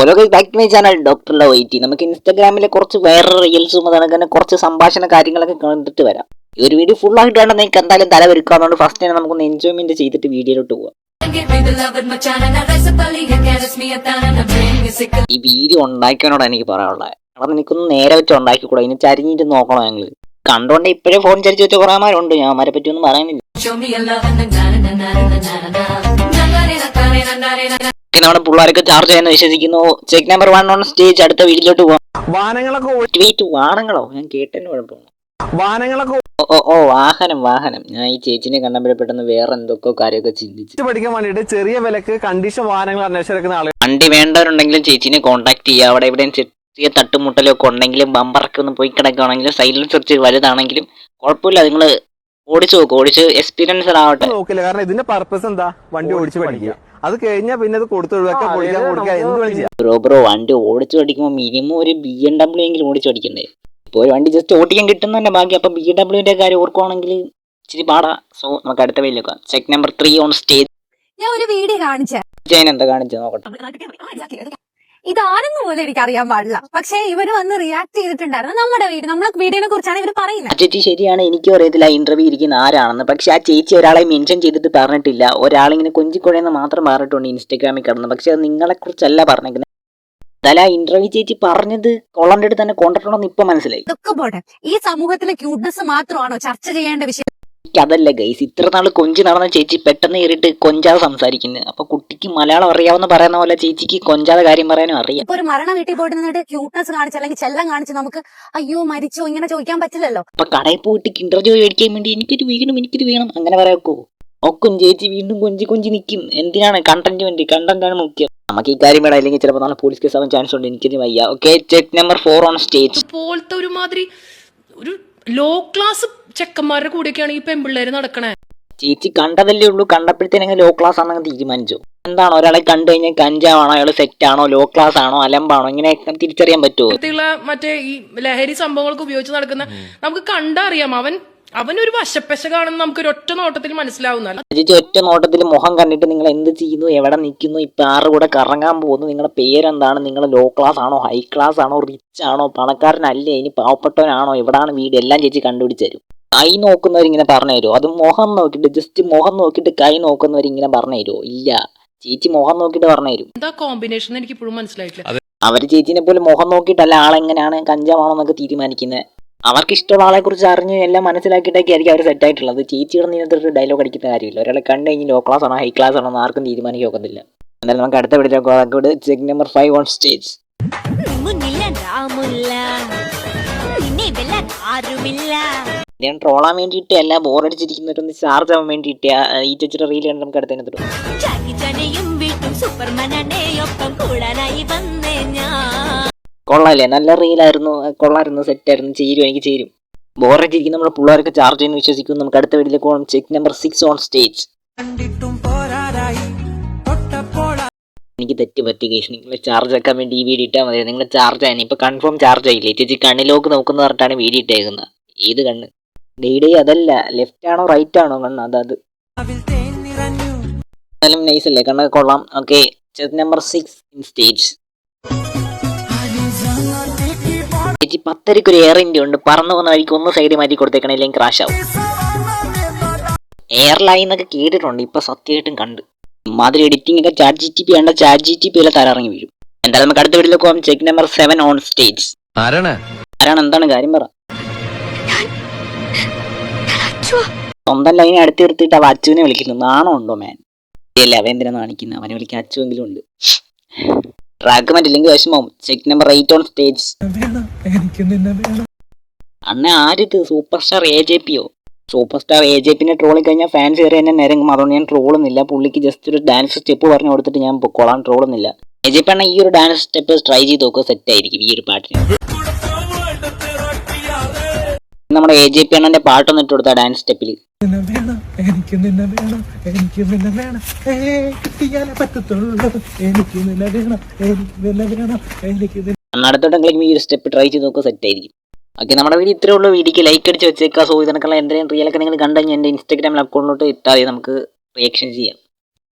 Hello guys, back to my channel doctor ലവൈറ്റി. നമുക്ക് ഇൻസ്റ്റാഗ്രാമിലെ കുറച്ച് വേറെ റീൽസും അതങ്ങനെ കുറച്ച് സംഭാഷണ കാര്യങ്ങളൊക്കെ കണ്ടിട്ട് വരാം. ഈ ഒരു വീഡിയോ ഫുൾ ആയിട്ട് വേണം നിങ്ങൾക്ക് എന്തായാലും തല ഒരുക്കാന്നുകൊണ്ട് ഫസ്റ്റ് തന്നെ നമുക്കൊന്ന് എൻജോയ്മെന്റ് ചെയ്തിട്ട് വീഡിയോയിലോട്ട് പോവാം. ഈ വീഡിയോ ഉണ്ടാക്കിയവനോട് എനിക്ക് പറയാനുള്ളത്, അവിടെ നിനക്കൊന്ന് നേരെ വെച്ച് ഉണ്ടാക്കിക്കൂടാ, ഇനി ചരിഞ്ഞിട്ട് നോക്കണോ ഞങ്ങൾ കണ്ടോണ്ട് ഇപ്പോഴേ ഫോൺ ചരിച്ച് വെച്ച കുറേമാരുണ്ട്. ഞാൻ അവരെ പറ്റിയൊന്നും പറയുന്നില്ല. നമ്മുടെ പിള്ളേരൊക്കെ ചാർജ് ചെയ്യുന്ന വിശ്വസിക്കുന്നു. Check number 1 on stage. അടുത്ത വീഡിയോയിലോട്ട് പോവാം. വാഹനങ്ങളോ ഞാൻ കേട്ടതിന് കുഴപ്പമാണ്. ഓ വാഹനം. ഞാൻ ഈ ചേച്ചിനെ കണ്ടപ്പോഴേ പെട്ടെന്ന് വേറെ എന്തൊക്കെ കാര്യമൊക്കെ ചിന്തിച്ചു പഠിക്കാൻ വേണ്ടിട്ട് ചെറിയ വിലക്ക് കണ്ടീഷൻ വാഹനങ്ങൾ അന്വേഷിക്കുന്ന ആളുകൾ. വണ്ടി വേണ്ടവരുണ്ടെങ്കിലും ചേച്ചിനെ കോൺടാക്ട് ചെയ്യുക. അവിടെ എവിടെയും ചെറിയ തട്ടുമുട്ടലൊക്കെ ഉണ്ടെങ്കിലും ബമ്പറൊക്കെ ഒന്ന് പോയി കിടക്കുകയാണെങ്കിലും സൈലൻസ് കുറച്ച് വലുതാണെങ്കിലും കുഴപ്പമില്ല, നിങ്ങൾ ഓടിച്ചു നോക്കും. ഓടിച്ച് എക്സ്പീരിയൻസ് ആവട്ടെ. നോക്കില്ല, കാരണം ഇതിന്റെ പർപ്പസ് എന്താ? വണ്ടി ഓടിച്ച് പഠിക്കുക. അത് കഴിഞ്ഞാൽ പിന്നെ അത് കൊടുത്തു ബ്രോ വണ്ടി ഓടിച്ചു പഠിക്കുമ്പോൾ മിനിമം ഒരു BMW എങ്കിലും ഓടിച്ചു പഠിക്കണ്ടേ? ഇപ്പോൾ ഒരു വണ്ടി ജസ്റ്റ് ഓടിക്കാൻ കിട്ടുന്നതന്നെ ബാക്കി. അപ്പൊ BMW കാര്യം ഓർക്കുവാണെങ്കിൽ ഇച്ചിരി പാടാ. സോ നമുക്ക് അടുത്ത video check number 3 on stage. ഞാൻ ഒരു വീഡിയോ കാണിച്ചേ. എന്താ കാണിച്ചത് നോക്കട്ടെ. ഇതാരെന്ന് പോലും എനിക്ക് അറിയാൻ പാടില്ല, പക്ഷെ ഇവര് വന്ന് റിയാക്ട് ചെയ്തിട്ടുണ്ടായിരുന്നു. നമ്മളെ വീഡിയോനെ കുറിച്ചാണ് ഇവർ പറയുന്നത്. ചേച്ചി ശരിയാണ്, എനിക്കും അറിയത്തില്ല ഇന്റർവ്യൂ ഇരിക്കുന്ന ആരാണെന്ന്. പക്ഷെ ആ ചേച്ചി ഒരാളെ മെൻഷൻ ചെയ്തിട്ട് പറഞ്ഞിട്ടില്ല. ഒരാളിങ്ങനെ കൊഞ്ചിക്കൊഴയെന്ന് മാത്രം പറഞ്ഞിട്ടുണ്ട് ഇൻസ്റ്റാഗ്രാമിൽ കിടന്ന്. പക്ഷെ അത് നിങ്ങളെ കുറിച്ചല്ല പറഞ്ഞേക്കുന്നത്. എന്തായാലും ആ ഇന്റർവ്യൂ ചേച്ചി പറഞ്ഞത് കൊള്ളന്റെ അടുത്ത് തന്നെ കൊണ്ടിട്ടുണ്ടെന്ന് ഇപ്പൊ മനസ്സിലായി. ഇതൊക്കെ പോട്ടെ, ഈ സമൂഹത്തിലെ ക്യൂട്ട്നെസ് മാത്രമാണോ ചർച്ച ചെയ്യേണ്ട വിഷയം? അതല്ല ഗൈസ്, ഇത്ര നാള് കൊഞ്ചി നടന്ന ചേച്ചി പെട്ടെന്ന് കയറിയിട്ട് കൊഞ്ചാതെ സംസാരിക്കുന്നത്. അപ്പൊ കുട്ടിക്ക് മലയാളം അറിയാവുന്ന പറയുന്ന പോലെ ചേച്ചിക്ക് കൊഞ്ചാതെ കാര്യം പറയാനും അറിയാം. ഇപ്പൊ ഒരു മരണ വീട്ടിൽ പോയിട്ട് നിന്നിട്ട് ക്യൂട്ട്നെസ് കാണിച്ച് അല്ലെങ്കിൽ ചെല്ലം കാണിച്ച് നമുക്ക് അയ്യോ മരിച്ചോ ഇങ്ങനെ ചോദിക്കാൻ പറ്റില്ലല്ലോ. അപ്പൊ കടയിൽ പോയിട്ട് കിൻഡർ മേടിക്കാൻ വേണ്ടി എനിക്കൊരു വേണം അങ്ങനെ പറയാക്കോ? ഒക്കും ചേച്ചി വീണ്ടും കൊഞ്ചി നിൽക്കും. എന്തിനാണ്? കണ്ടന്റാണ് മുഖ്യം. നമുക്ക് ഈ കാര്യം വേണം, അല്ലെങ്കിൽ ചിലപ്പോൾ നാളെ പോലീസ് കേസ് ആവാൻ ചാൻസ് ഉണ്ട്. എനിക്കിത് വയ്യ. Okay, check number 4 on stage. പോലത്തെ ഒരുമാതിരി ഒരു ലോ ക്ലാസ് ചെക്കന്മാരുടെ കൂടെയൊക്കെയാണ് ഈ പെൺപിള്ളേര് നടക്കണേ. ചേച്ചി കണ്ടതല്ലേ ഉള്ളൂ, കണ്ടപ്പോഴത്തേനെ ലോ ക്ലാസ് ആണെന്ന് തീരുമാനിച്ചു. എന്താണ് ഒരാളെ കണ്ടു കഴിഞ്ഞാൽ കഞ്ചാവാണോ, അയാൾ സെറ്റ് ആണോ, ലോ ക്ലാസ് ആണോ, അലമ്പാണോ, ഇങ്ങനെ തിരിച്ചറിയാൻ പറ്റുമോ? മറ്റേ ഈ ലഹരി സംഭവങ്ങൾക്ക് ഉപയോഗിച്ച് നടക്കുന്ന നമുക്ക് കണ്ടറിയാം. അവനൊരു വശപ്പശകാണെന്ന് നമുക്ക് ഒറ്റ നോട്ടത്തിൽ മനസ്സിലാവുന്നല്ല. ചേച്ചി ഒറ്റ നോട്ടത്തിൽ മുഖം കണ്ടിട്ട് നിങ്ങൾ എന്ത് ചെയ്യുന്നു, എവിടെ നിൽക്കുന്നു, ഇപ്പൊ ആരുടെ കൂടെ കറങ്ങാൻ പോകുന്നു, നിങ്ങളുടെ പേരെന്താണ്, നിങ്ങൾ ലോ ക്ലാസ് ആണോ, ഹൈ ക്ലാസ് ആണോ, റിച്ച് ആണോ, പണക്കാരനല്ലേ, ഇനി പാവപ്പെട്ടവനാണോ, എവിടാണ് വീട്, എല്ലാം ചേച്ചി കണ്ടുപിടിച്ച് തരും. കൈ നോക്കുന്നവരിങ്ങനെ പറഞ്ഞു തരുമോ? അത് മുഖം നോക്കിയിട്ട് ജസ്റ്റ് മുഖം നോക്കിയിട്ട് കൈ നോക്കുന്നവരിങ്ങനെ പറഞ്ഞു തരുമോ? ഇല്ല, ചേച്ചി മുഖം നോക്കിയിട്ട് പറഞ്ഞു തരും. എന്താ കോമ്പിനേഷൻ എനിക്ക് ഇപ്പോഴും മനസ്സിലായിട്ടില്ല. അവര് ചേച്ചിനെ പോലെ മുഖം നോക്കിയിട്ടല്ല ആളെങ്ങനെയാണ് കഞ്ചാവാണോ എന്നൊക്കെ തീരുമാനിക്കുന്നത്. അവർക്ക് ഇഷ്ടമുള്ള ആളെ കുറിച്ച് അറിഞ്ഞ് എല്ലാം മനസ്സിലാക്കിയിട്ടൊക്കെ ആയിരിക്കും അവർ സെറ്റ് ആയിട്ടുള്ളത്. ചേച്ചിയുടെ ഇതിനകത്തൊരു ഡയലോഗ് അടിക്കുന്ന കാര്യമില്ല. ഒരാളെ കണ്ടു കഴിഞ്ഞ് ലോ ക്ലാസ് ആണോ ഹൈ ക്ലാസ് ആണോ എന്ന് ആർക്കും തീരുമാനിക്കാൻ ഒക്കത്തില്ല. എന്തായാലും നമുക്ക് അടുത്ത video check number 5 on stage. ഞാൻ ട്രോളാൻ വേണ്ടിയിട്ട് അല്ല, ബോറടിച്ചിരിക്കുന്നവരൊന്ന് ചാർജ് ആവാൻ വേണ്ടിയിട്ട് ഈ ചേച്ചിയുടെ റീൽ കണ്ട് നമുക്ക് അടുത്തതിനകത്ത് കൊള്ളാല്ലേ? നല്ല റീലായിരുന്നു, കൊള്ളായിരുന്നു, സെറ്റായിരുന്നു, ചേരും, എനിക്ക് ചേരും. ബോറടിച്ചിരിക്കുന്ന നമ്മുടെ പിള്ളേരൊക്കെ ചാർജ് ചെയ്യുന്ന വിശ്വസിക്കുന്നു. നമുക്ക് അടുത്ത വീഡിയോയിലേക്ക് പോകണം. Check number 6 on stage. എനിക്ക് തെറ്റ് പറ്റി കേസ്. നിങ്ങൾ ചാർജ് ആക്കാൻ വേണ്ടി ഈ വീഡിയോ ഇട്ടാൽ മതി. നിങ്ങൾ ചാർജ് ആയി ഇപ്പൊ കൺഫേം ചാർജ് ആയില്ലേ? ചേച്ചി കണ്ണിലോക്ക് നോക്കുന്ന പറഞ്ഞിട്ടാണ് വീഡിയോ ഇട്ടേക്കുന്നത്. ഏത് കണ്ണ്? ഡേ അതല്ല, ലെഫ്റ്റ് ആണോ റൈറ്റ് ആണോ കണ്ണ്? അത് എന്നാലും നൈസ് അല്ലേ? കണ്ണൊക്കെ കൊള്ളാം. Okay, check number 6 in stage. ചേച്ചി 10 ഒരു എയർ ഇന്ത്യ ഉണ്ട്. പറന്നു പോകുന്ന വഴിക്ക് ഒന്ന് സൈഡിൽ മാറ്റി കൊടുത്തേക്കണേ, ഇല്ലെങ്കിൽ ക്രാഷ് ആവും. എയർലൈൻ എന്നൊക്കെ കേട്ടിട്ടുണ്ട്, ഇപ്പൊ സത്യമായിട്ടും കണ്ട്. മാതിരി എഡിറ്റിംഗ് ഒക്കെ ചാറ്റ് GTP വേണ്ട, ചാറ്റ് GTP വരെ തലറങ്ങി വീഴും. എന്തായാലും നമുക്ക് അടുത്ത വീട്ടിലേക്ക് പോകാം. Check number 7 on stage. ആരാണ്? എന്താണ് കാര്യം പറ. സ്വന്തം ലൈനെ അടുത്ത് നിർത്തിയിട്ട് അവ അച്ചുവിനെ വിളിക്കുന്നു. നാണോ ഉണ്ടോ മാൻ? അല്ല, അവ എന്തിനാ കാണിക്കുന്നത്? അവനെ വിളിക്കാൻ അച്ചുവെങ്കിലും ഉണ്ട്. ട്രാക്ക് മറ്റില്ലെങ്കിൽ വിഷമവും. Check number 8 on stage. അണ്ണ ആരിത്? സൂപ്പർ സ്റ്റാർ AJPയോ? സൂപ്പർ സ്റ്റാർ AJPനെ ട്രോളി കഴിഞ്ഞാൽ ഫാൻസ് കയറി എന്നെ നിരങ്ങും. അതുകൊണ്ട് ഞാൻ ട്രോളുന്നില്ല. പുള്ളിക്ക് ജസ്റ്റ് ഒരു ഡാൻസ് സ്റ്റെപ്പ് പറഞ്ഞു കൊടുത്തിട്ട് ഞാൻ പൊക്കോളാൻ, ട്രോളുന്നില്ല. AJP അണ്ണ ഈ ഒരു ഡാൻസ് സ്റ്റെപ്പ് ട്രൈ ചെയ്ത് നോക്കുക, സെറ്റ് ആയിരിക്കും ഈ ഒരു പാട്ടിന്. നമ്മുടെ AJP അണ്ണന്റെ പാട്ടൊന്നും ഇട്ട് കൊടുത്ത ഡാൻസ് സ്റ്റെപ്പിൽ അടുത്തോട്ടെങ്കിലും ഈ ഒരു സ്റ്റെപ്പ് ട്രൈ ചെയ്ത് നോക്കുക, സെറ്റ് ആയിരിക്കും. ഓക്കെ, നമ്മുടെ വീഡിയോ ഇത്രേ ഉള്ളൂ. വീഡിയോക്ക് ലൈക്ക് അടിച്ച് വെച്ചേക്കുക. സോ ഇതിനൊക്കെയുള്ള എന്തെങ്കിലും റിയലൊക്കെ നിങ്ങൾ കണ്ടു കഴിഞ്ഞാൽ എൻ്റെ ഇൻസ്റ്റാഗ്രാമിൽ അക്കൗണ്ടിലോട്ട് ഇട്ടാൽ നമുക്ക് റിയാക്ഷൻ ചെയ്യാം.